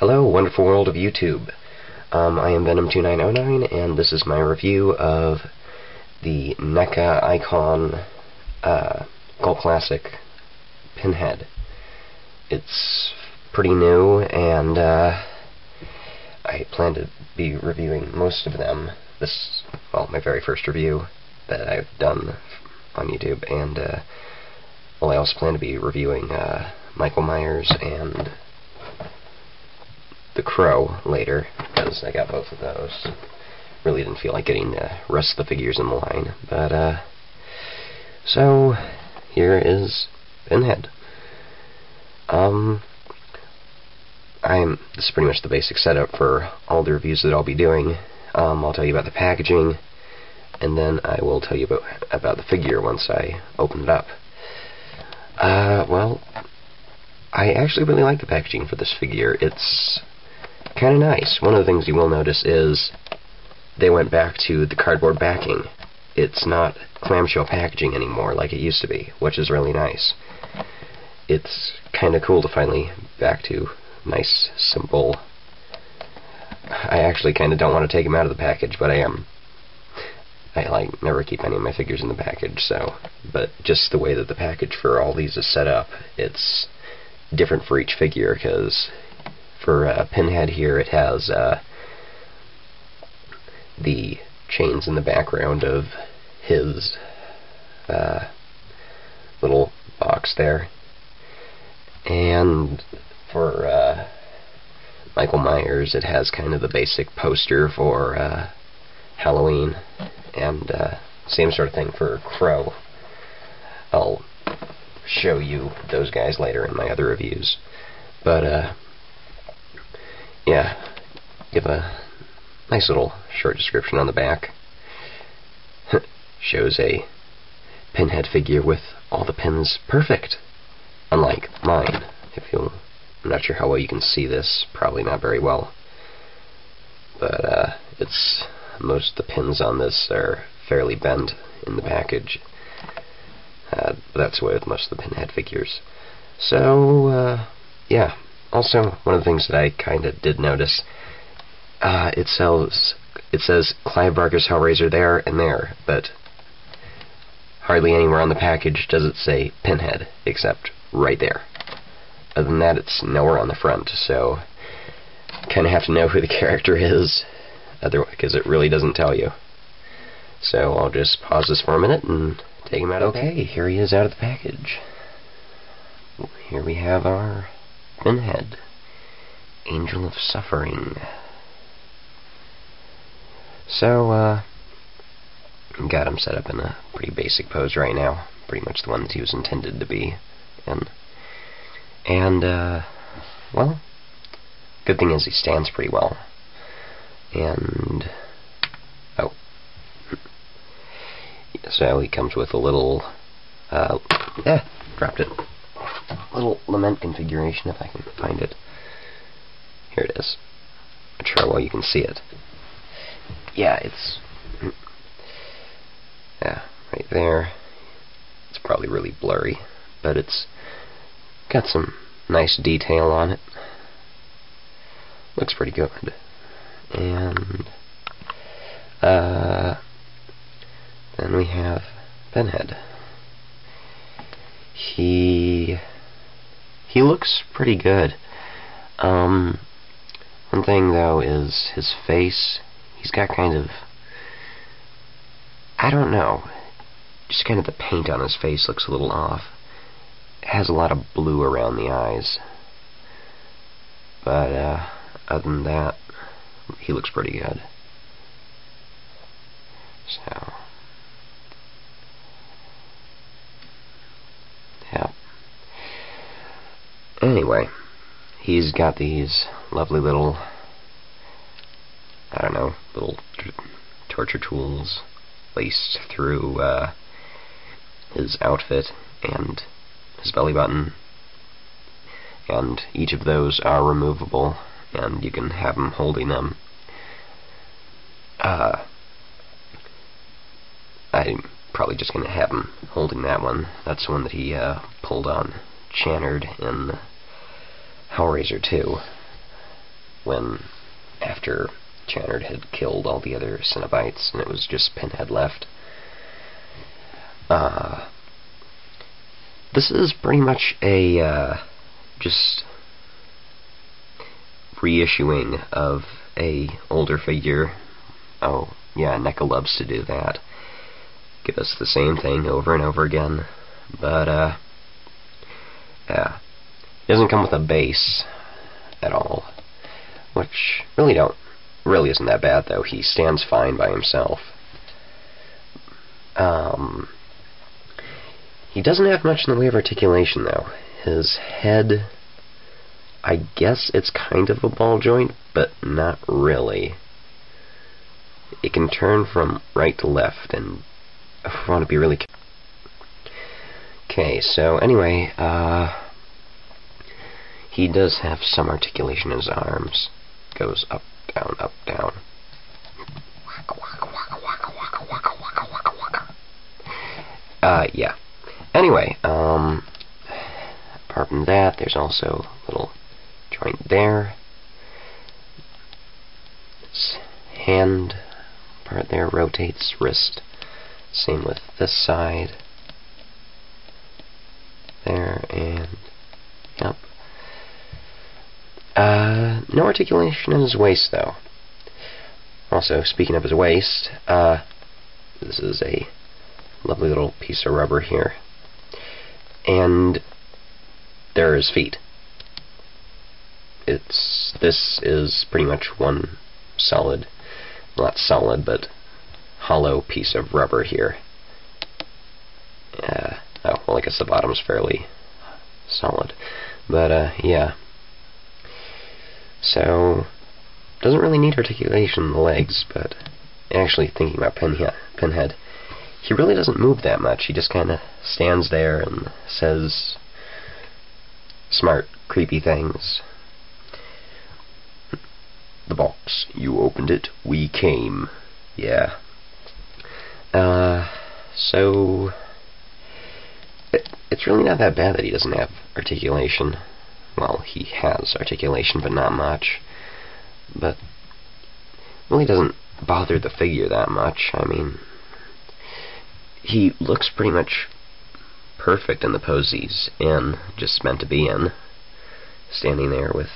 Hello, wonderful world of YouTube. I am Venom2909, and this is my review of the Neca Icon Cult Classic Pinhead. It's pretty new, and I plan to be reviewing most of them. My very first review that I've done on YouTube, and I also plan to be reviewing Michael Myers and The Crow later, because I got both of those. Really didn't feel like getting the rest of the figures in the line, but so here is Pinhead. This is pretty much the basic setup for all the reviews that I'll be doing. I'll tell you about the packaging, and then I will tell you about the figure once I open it up. Well, I actually really like the packaging for this figure. It's kind of nice. One of the things you will notice is they went back to the cardboard backing. It's not clamshell packaging anymore like it used to be, which is really nice. It's kind of cool to finally back to nice, simple. I actually kind of don't want to take them out of the package, but I am. I never keep any of my figures in the package, so. But just the way that the package for all these is set up, it's different for each figure, because for Pinhead here it has the chains in the background of his little box there. And for Michael Myers, it has kind of the basic poster for Halloween, and same sort of thing for Crow. I'll show you those guys later in my other reviews. But yeah, give a nice little short description on the back. Shows a Pinhead figure with all the pins perfect, unlike mine. I'm not sure how well you can see this, probably not very well, but most of the pins on this are fairly bent in the package. But that's the way with most of the Pinhead figures. So yeah. Also, one of the things that I kind of did notice, it says Clive Barker's Hellraiser there and there, but hardly anywhere on the package does it say Pinhead, except right there. Other than that, it's nowhere on the front, so kind of have to know who the character is, because it really doesn't tell you. So I'll just pause this for a minute and take him out of the package. Okay, here he is out of the package. Here we have our Pinhead, Angel of Suffering. So, got him set up in a pretty basic pose right now, pretty much the one that he was intended to be in. And, well, good thing is he stands pretty well. And, oh. So he comes with a little, dropped it. Little lament configuration, if I can find it. Here it is. Not sure how well you can see it. Yeah, it's right there. It's probably really blurry, but it's got some nice detail on it. Looks pretty good. And then we have Pinhead. He looks pretty good. One thing though is his face. He's got kind of, I don't know, just kind of the paint on his face looks a little off. It has a lot of blue around the eyes. But other than that, he looks pretty good. So, yeah. Anyway, he's got these lovely little, I don't know, little torture tools laced through his outfit and his belly button, and each of those are removable, and you can have him holding them. I'm probably just going to have him holding that one. That's the one that he pulled on Channard in Hellraiser 2. when, after Channard had killed all the other Cenobites and it was just Pinhead left. This is pretty much a just reissuing of a older figure. Oh yeah, Neca loves to do that. Give us the same thing over and over again. But yeah, it doesn't come with a base at all, which really isn't that bad though. He stands fine by himself. He doesn't have much in the way of articulation though. His head, I guess it's kind of a ball joint, but not really. It can turn from right to left, and I want to be really... Okay, so anyway, he does have some articulation in his arms. Goes up, down, up, down. Yeah. Anyway, apart from that, there's also a little joint there. His hand part there rotates, wrist. Same with this side. There, and yep. No articulation in his waist, though. Also, speaking of his waist, this is a lovely little piece of rubber here. And there are his feet. This is pretty much one solid, not solid, but hollow piece of rubber here. Oh, well, I guess the bottom's fairly solid. But, yeah. So, doesn't really need articulation in the legs, but actually thinking about Pinhead, he really doesn't move that much. He just kind of stands there and says smart, creepy things. The box, you opened it, we came. Yeah. So... It's really not that bad that he doesn't have articulation. Well, he has articulation, but not much. But really doesn't bother the figure that much. I mean, he looks pretty much perfect in the pose he's in, just meant to be in. Standing there with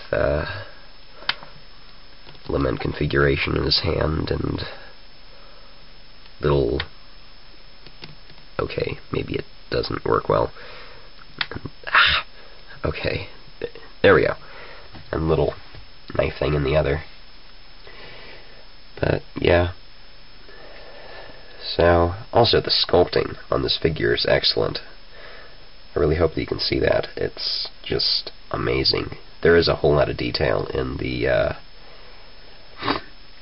lament configuration in his hand and little... Okay, maybe it doesn't work well. Okay, there we go. And little knife thing in the other. But yeah. So, also the sculpting on this figure is excellent. I really hope that you can see that. It's just amazing. There is a whole lot of detail in the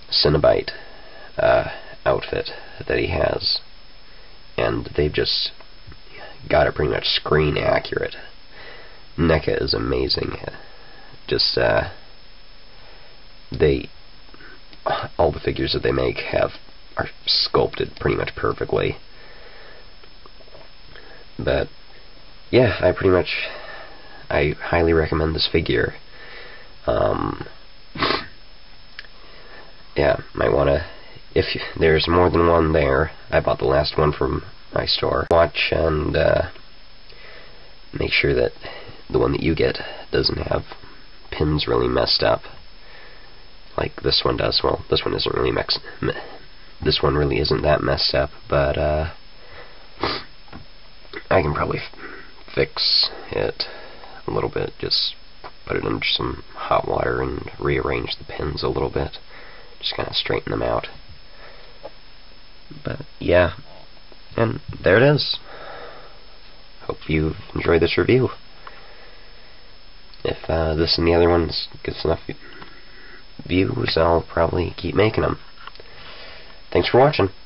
Cenobite outfit that he has. And they've just got it pretty much screen accurate. Neca is amazing. Just, all the figures that they make are sculpted pretty much perfectly. But, yeah, I highly recommend this figure. Yeah, might wanna, there's more than one there. I bought the last one from my store. Watch and make sure that the one that you get doesn't have pins really messed up like this one does. Well, this one isn't really this one really isn't that messed up, but I can probably fix it a little bit. Just put it under some hot water and rearrange the pins a little bit. Just kind of straighten them out. But yeah, and there it is. Hope you enjoyed this review. If this and the other ones gets enough views, I'll probably keep making them. Thanks for watching.